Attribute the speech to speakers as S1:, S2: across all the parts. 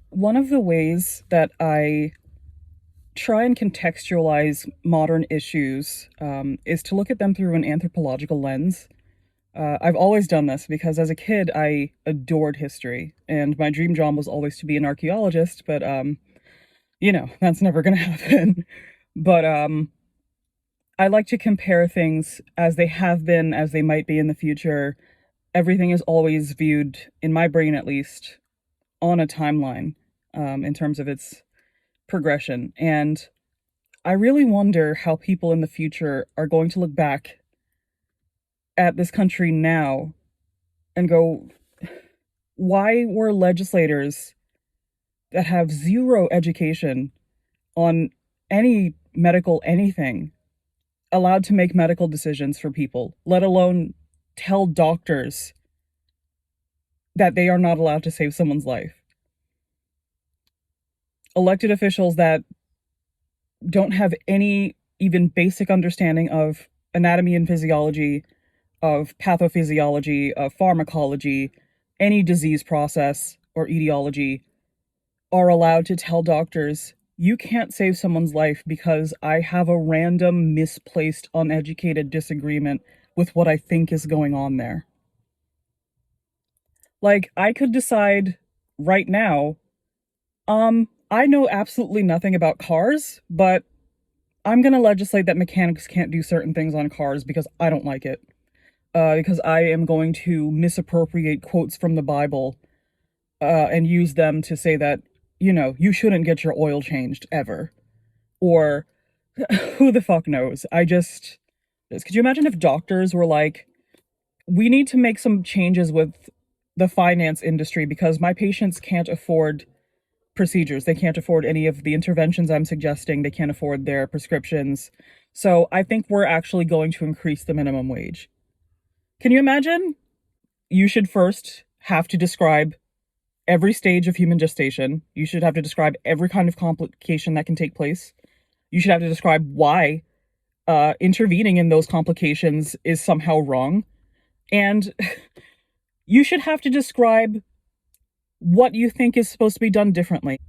S1: One of the ways that I try and contextualize modern issues is to look at them through an anthropological lens. I've always done this because as a kid, I adored history, and my dream job was always to be an archaeologist, but, that's never going to happen. But I like to compare things as they have been, as they might be in the future. Everything is always viewed, in my brain at least, on a timeline in terms of its progression. And I really wonder how people in the future are going to look back at this country now and go, why were legislators that have zero education on any medical anything allowed to make medical decisions for people, let alone tell doctors that they are not allowed to save someone's life? Elected officials that don't have any even basic understanding of anatomy and physiology, of pathophysiology, of pharmacology, any disease process or etiology, are allowed to tell doctors, you can't save someone's life because I have a random, misplaced, uneducated disagreement with what I think is going on there. Like, I could decide right now, I know absolutely nothing about cars, but I'm going to legislate that mechanics can't do certain things on cars because I don't like it. Because I am going to misappropriate quotes from the Bible and use them to say that, you shouldn't get your oil changed ever. Or who the fuck knows? Could you imagine if doctors were like, we need to make some changes with the finance industry because my patients can't afford procedures. They can't afford any of the interventions I'm suggesting. They can't afford their prescriptions. So I think we're actually going to increase the minimum wage. Can you imagine? You should first have to describe every stage of human gestation. You should have to describe every kind of complication that can take place. You should have to describe why intervening in those complications is somehow wrong. And you should have to describe what you think is supposed to be done differently.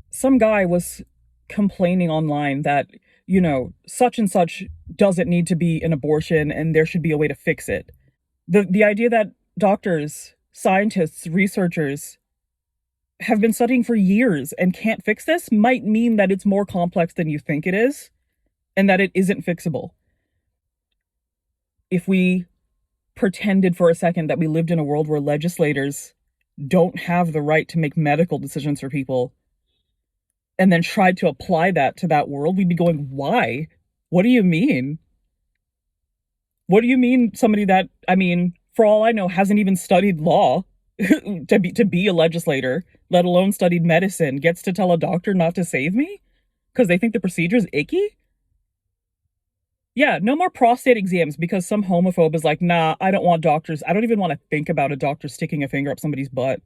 S1: Some guy was complaining online that, such and such doesn't need to be an abortion and there should be a way to fix it. The idea that doctors, scientists, researchers have been studying for years and can't fix this might mean that it's more complex than you think it is and that it isn't fixable. If we pretended for a second that we lived in a world where legislators don't have the right to make medical decisions for people and then tried to apply that to that world, we'd be going, why? What do you mean? What do you mean somebody that, for all I know, hasn't even studied law to be a legislator, let alone studied medicine, gets to tell a doctor not to save me because they think the procedure's icky? Yeah, no more prostate exams because some homophobe is like, nah, I don't want doctors. I don't even want to think about a doctor sticking a finger up somebody's butt.